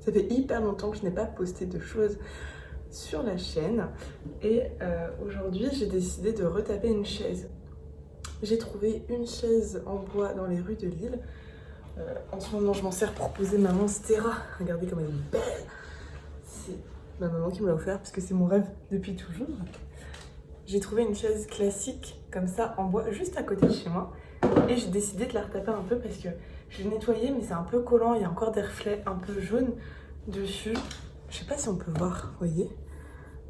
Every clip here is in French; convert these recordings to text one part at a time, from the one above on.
Ça fait hyper longtemps que je n'ai pas posté de choses sur la chaîne et aujourd'hui j'ai décidé de retaper une chaise. J'ai trouvé une chaise en bois dans les rues de Lille. En ce moment je m'en sers pour poser ma monstera. Regardez comme elle est belle. C'est ma maman qui me l'a offert parce que c'est mon rêve depuis toujours. J'ai trouvé une chaise classique comme ça en bois juste à côté de chez moi et j'ai décidé de la retaper un peu parce que je l'ai nettoyée mais c'est un peu collant, il y a encore des reflets un peu jaunes dessus. Je sais pas si on peut voir, vous voyez.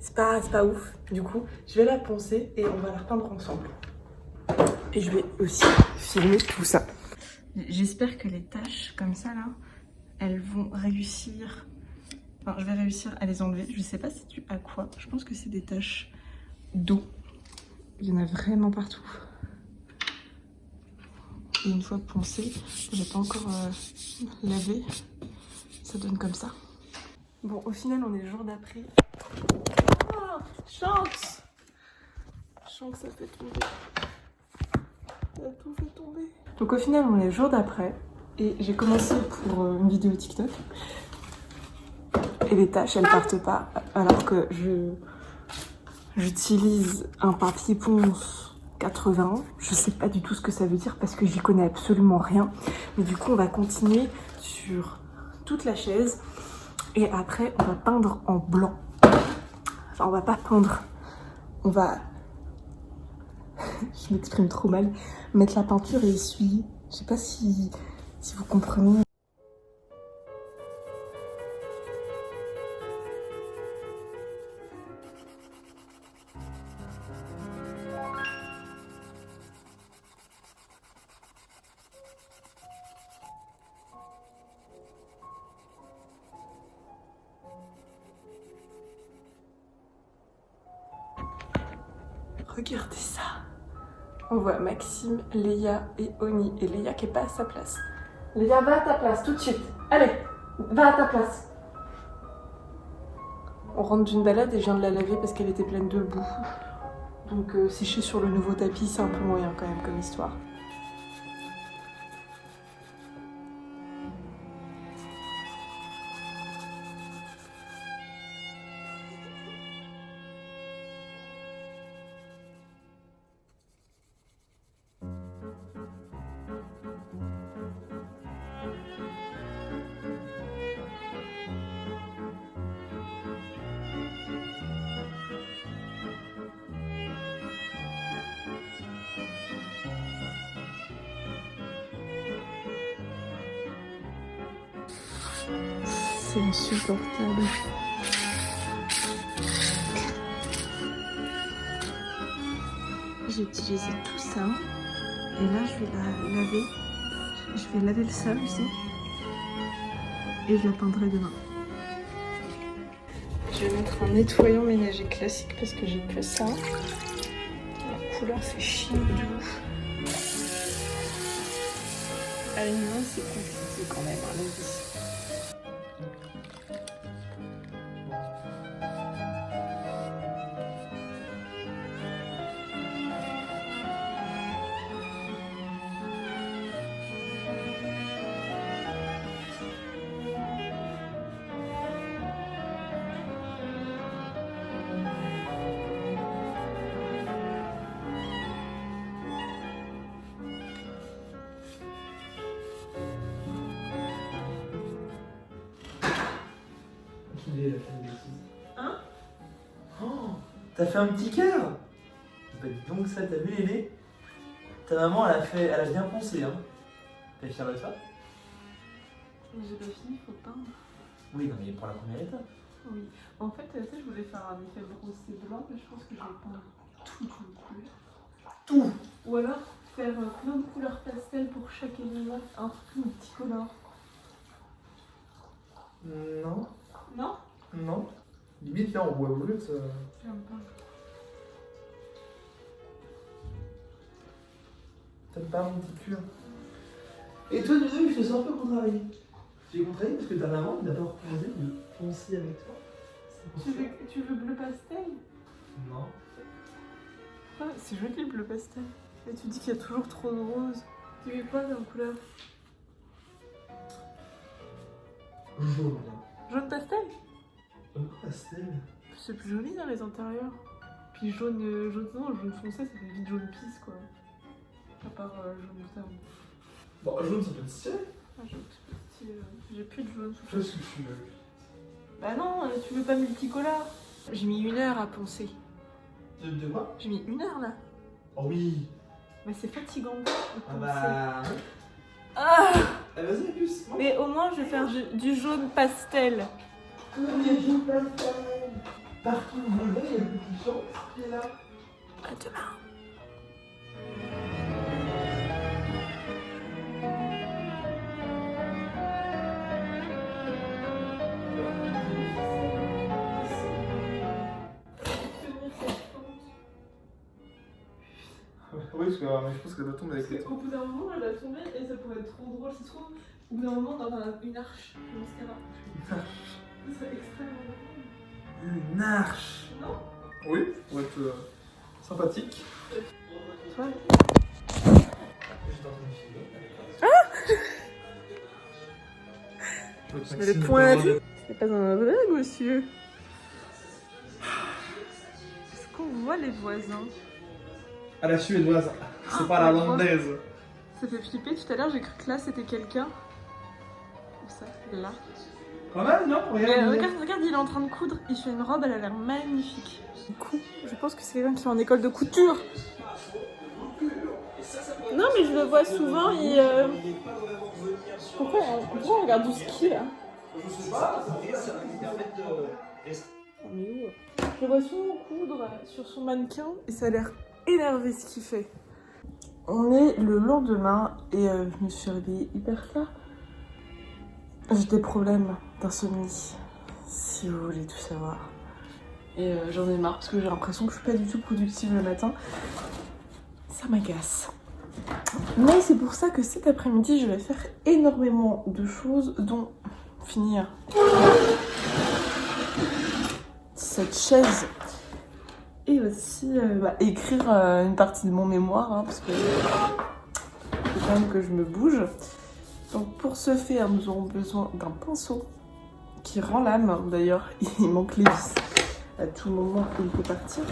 C'est pas ouf. Du coup, je vais la poncer et on va la repeindre ensemble. Et je vais aussi filmer tout ça. J'espère que les taches comme ça là, elles vont réussir. Enfin, je vais réussir à les enlever. Je sais pas c'est dû à quoi. Je pense que c'est des taches d'eau. Il y en a vraiment partout. Et une fois poncé, j'ai pas encore lavé. Ça donne comme ça. Bon, au final, on est le jour d'après. Oh, chance! Chance, ça fait tomber. Ça a tout fait tomber. Donc au final, on est le jour d'après. Et j'ai commencé pour une vidéo TikTok. Et les taches, elles partent pas. Alors que j'utilise un papier ponce 80. Je sais pas du tout ce que ça veut dire parce que j'y connais absolument rien. Mais du coup, on va continuer sur toute la chaise. Et après, on va peindre en blanc. Enfin, on va pas peindre. On va... Je m'exprime trop mal. Mettre la peinture et essuyer. Je sais pas si vous comprenez. Regardez ça. On voit Maxime, Léa et Oni. Et Léa qui est pas à sa place. Léa, va à ta place tout de suite. Allez, va à ta place. On rentre d'une balade et je viens de la laver parce qu'elle était pleine de boue. Donc sécher sur le nouveau tapis, c'est un peu moyen quand même comme histoire. C'est insupportable. J'ai utilisé tout ça. Et là, je vais la laver. Je vais laver le sol aussi. Et je la peindrai demain. Je vais mettre un nettoyant ménager classique parce que j'ai que ça. La couleur fait chier de ouf. À une main, c'est compliqué quand même, à la vie. Hein? Oh, t'as fait un petit cœur? Bah dis donc ça, t'as vu Lélé? Ta maman elle a bien pensé hein. T'es fière de toi? J'ai pas fini, faut peindre. Oui, non mais pour la première étape. Oui. En fait, tu sais, je voulais faire un effet brossé blanc, mais je pense que je vais peindre toute une couleur. Tout! Ou alors faire plein de couleurs pastel pour chaque élément, un truc multicolore. Non. Non? Non. Limite là on bois brut. J'aime pas. T'aimes pas mon petit cul. Et toi, Nuno, je te sens un peu contrarié. J'ai contrarié parce que ta maman n'a pas proposé de poncer avec toi. Tu veux bleu pastel? Non. Ah, c'est joli le bleu pastel. Et tu dis qu'il y a toujours trop de rose. Tu veux quoi comme couleur? Jaune. Jaune pastel. Pastel. C'est plus joli dans les intérieurs. Puis jaune, non, jaune foncé, ça fait vite jaune pisse quoi. À part jaune moutarde. Bon, jaune, ça peut être stylé. Ah, jaune, c'est pas stylé. J'ai plus de jaune. Qu'est-ce que tu veux? Bah non, tu veux pas multicolore. J'ai mis 1 heure à poncer. De quoi? J'ai mis 1 heure là. Oh oui. Mais c'est fatigant de poncer. Ah bah. Ah Eh, vas-y, plus. mais au moins, je vais faire du jaune pastel. Partout où je vais, il y a le petit champ qui est là. À demain. Oui, parce que mais je pense qu'elle doit tomber avec les Au bout d'un moment, elle va tomber et ça pourrait être trop drôle. C'est trop. Au bout d'un moment, dans une arche, une mascara. Ce serait extrêmement drôle. Une arche. Non? Oui, pour être sympathique. Toi? Je mets les points à vue. C'est pas un vrai monsieur. Est-ce qu'on voit les voisins? À la suédoise, c'est pas la landaise. Ça fait flipper. Tout à l'heure, j'ai cru que là, c'était quelqu'un. Où ça? Là. Quand même, non? Mais regarde, il est en train de coudre. Il fait une robe, elle a l'air magnifique. Du coup, je pense que c'est quelqu'un qui est en école de couture. Non, mais je le vois souvent. Pourquoi on regarde du ski là? Je sais pas, ça va lui permettre de. Mais où? Je le vois souvent coudre sur son mannequin et ça a l'air énervé ce qu'il fait. On est le lendemain et je me suis réveillée hyper tard. J'ai des problèmes d'insomnie, si vous voulez tout savoir. Et j'en ai marre parce que j'ai l'impression que je suis pas du tout productive le matin. Ça m'agace. Mais c'est pour ça que cet après-midi, je vais faire énormément de choses, dont finir cette chaise et aussi écrire une partie de mon mémoire, hein, parce que faut quand même que je me bouge. Donc pour ce faire, nous aurons besoin d'un pinceau qui rend l'âme. D'ailleurs, il manque les vis. À tout moment, il peut partir.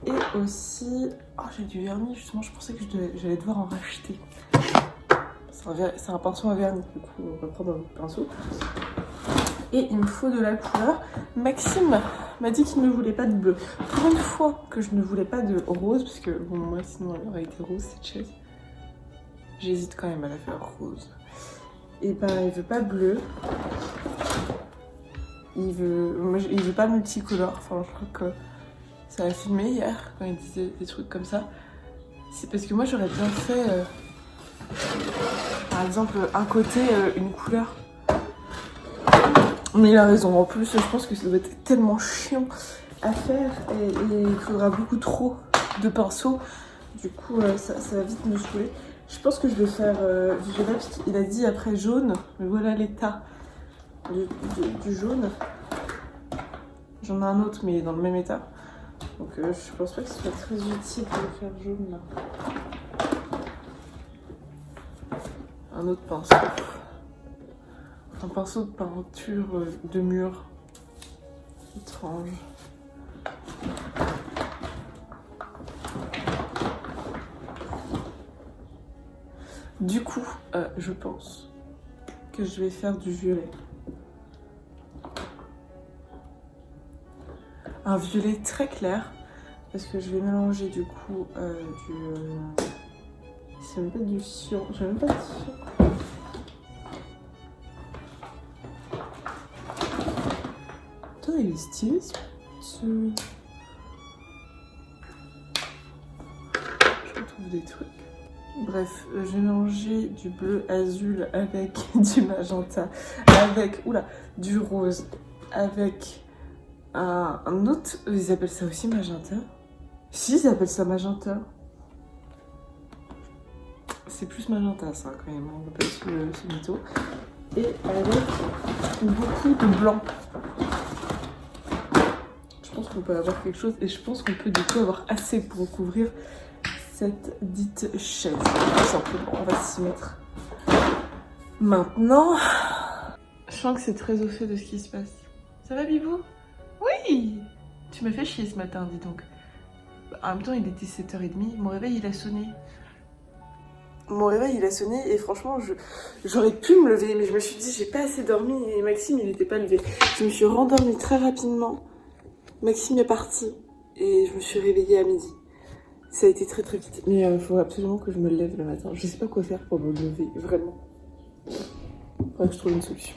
Et aussi... Oh, j'ai du vernis, justement, je pensais que j'allais devoir en racheter. C'est un pinceau à vernis, du coup, on va prendre un pinceau. Et il me faut de la couleur. Maxime m'a dit qu'il ne voulait pas de bleu. Pour une fois que je ne voulais pas de rose, parce que, bon, moi, sinon, elle aurait été rose, cette chaise. J'hésite quand même à la faire rose. Et ben, il veut pas bleu. Il veut pas multicolore. Enfin, je crois que ça a filmé hier quand il disait des trucs comme ça. C'est parce que moi, j'aurais bien fait, par exemple, un côté, une couleur. Mais il a raison. En plus, je pense que ça doit être tellement chiant à faire et il faudra beaucoup trop de pinceaux. Du coup, ça va vite me saouler. Je pense que je vais faire violet parce qu'il a dit après jaune, mais voilà l'état du jaune. J'en ai un autre mais dans le même état. Donc je pense pas que ce soit très utile de faire jaune là. Un autre pinceau. Un pinceau de peinture de mur. Étrange. Du coup, je pense que je vais faire du violet. Un violet très clair, parce que je vais mélanger du coup c'est même pas du cyan, j'ai même pas de cyan. Putain, il est stylé ce... Je retrouve des trucs. Bref, j'ai mélangé du bleu azul avec du magenta, avec du rose, avec un autre. Ils appellent ça aussi magenta. Si, ils appellent ça magenta. C'est plus magenta ça quand même, on appelle ce mytho. Et avec beaucoup de blanc. Je pense qu'on peut avoir quelque chose et je pense qu'on peut du coup avoir assez pour recouvrir cette dite chaise. Tout simplement, on va s'y mettre maintenant. Je sens que c'est très au fait de ce qui se passe. Ça va, Bibou? Oui! Tu m'as fait chier ce matin, dis donc. En même temps, il était 7h30, mon réveil il a sonné. Mon réveil il a sonné et franchement, j'aurais pu me lever, mais je me suis dit, j'ai pas assez dormi et Maxime il n'était pas levé. Je me suis rendormie très rapidement. Maxime est parti et je me suis réveillée à midi. Ça a été très très vite. Mais il faut absolument que je me lève le matin. Je sais pas quoi faire pour me lever, vraiment. Faudrait que je trouve une solution.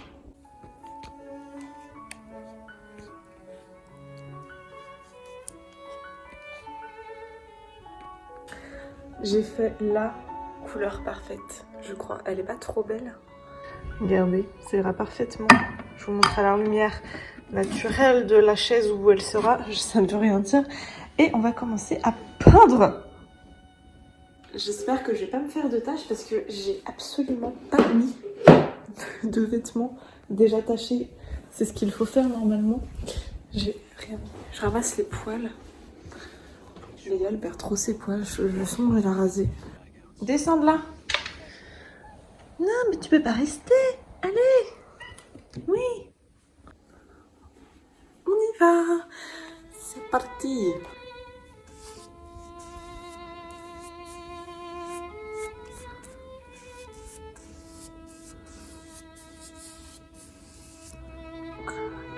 J'ai fait la couleur parfaite, je crois. Elle est pas trop belle. Regardez, ça ira parfaitement. Je vous montre à la lumière naturelle de la chaise où elle sera. Ça ne veut rien dire. Et on va commencer à peindre. J'espère que je vais pas me faire de tâches parce que j'ai absolument pas mis de vêtements déjà tachés. C'est ce qu'il faut faire normalement. J'ai rien mis. Je ramasse les poils. Léa, elle perd trop ses poils. Je sens qu'on va la raser. Descends de là. Non, mais tu peux pas rester. Allez. Oui. On y va. C'est parti.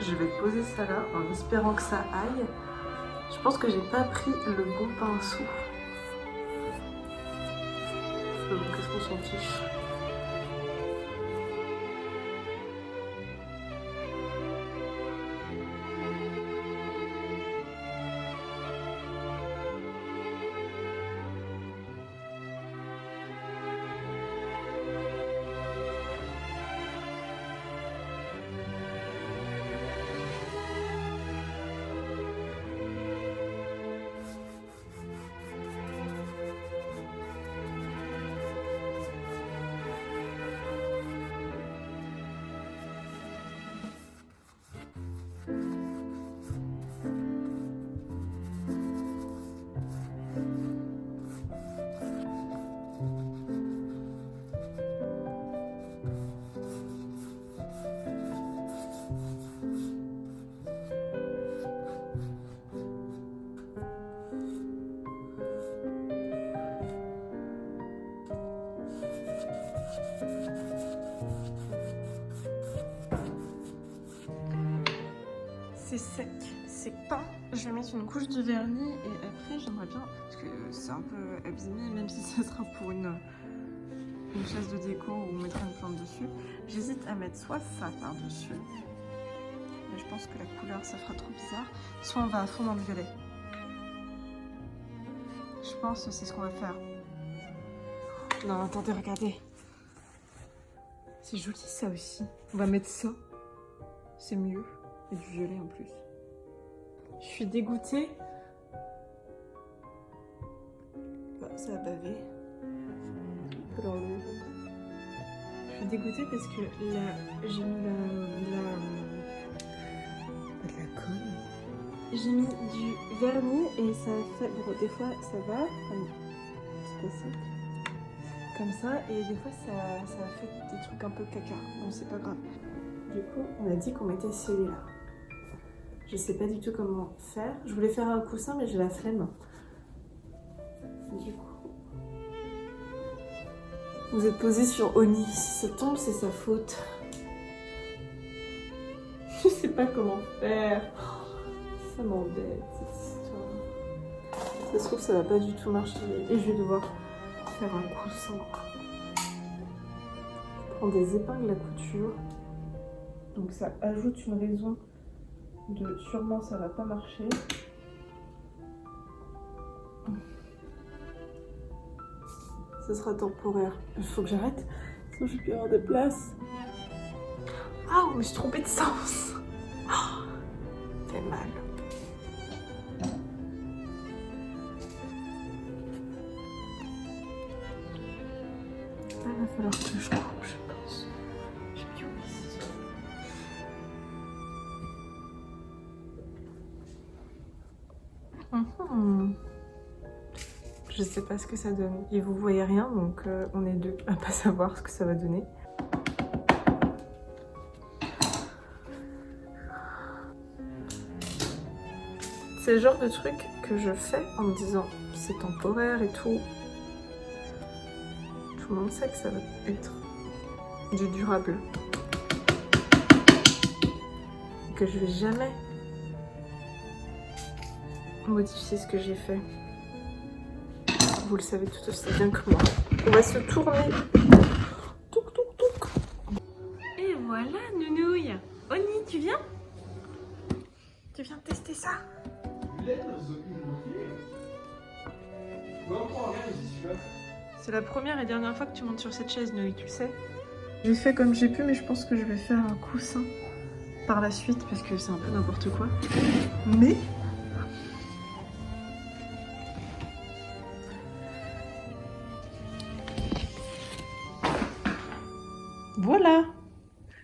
Je vais poser ça là en espérant que ça aille. Je pense que j'ai pas pris le bon pinceau. Qu'est-ce qu'on s'en fiche? C'est sec, c'est peint. Je vais mettre une couche de vernis et après j'aimerais bien, parce que c'est un peu abîmé, même si ça sera pour une chaise de déco ou on mettra une plante dessus. J'hésite à mettre soit ça par-dessus, mais je pense que la couleur ça fera trop bizarre, soit on va à fond dans le violet. Je pense que c'est ce qu'on va faire. Non, attendez, regardez. C'est joli ça aussi. On va mettre ça, c'est mieux. Et du violet en plus. Je suis dégoûtée. Bah, ça a bavé. On peut l'enlever. Je suis dégoûtée parce que là, j'ai mis de la colle. J'ai mis du vernis et ça a fait... Bon, des fois ça va, comme c'est pas sec. Comme ça, et des fois ça a fait des trucs un peu caca. Bon, c'est pas grave. Du coup, on a dit qu'on mettait celui-là. Je sais pas du tout comment faire. Je voulais faire un coussin, mais j'ai la flemme. Du coup, vous êtes posé sur Oni. Si ça tombe, c'est sa faute. Je sais pas comment faire. Ça m'embête cette histoire. Ça se trouve, ça va pas du tout marcher. Et je vais devoir faire un coussin. Je prends des épingles à couture. Donc ça ajoute une raison de sûrement ça va pas marcher. Ça sera temporaire. Il faut que j'arrête, sinon je vais plus avoir de place. Ah, je me suis trompée de sens. Oh, ça fait mal. Ah, il va falloir que je coupe, je pense. Je vais où les ciseaux. Je sais pas ce que ça donne. Et vous voyez rien, donc on est deux à pas savoir ce que ça va donner. c'est le genre de truc que je fais en me disant c'est temporaire et tout. Tout le monde sait que ça va être du durable. Que je vais jamais modifier ce que j'ai fait. Vous le savez tout aussi bien que moi. On va se tourner. Touk touk touk. Et voilà, nounouille. Oni, tu viens? Tu viens tester ça? C'est la première et dernière fois que tu montes sur cette chaise, Noé, tu le sais. J'ai fait comme j'ai pu, mais je pense que je vais faire un coussin par la suite parce que c'est un peu n'importe quoi. Mais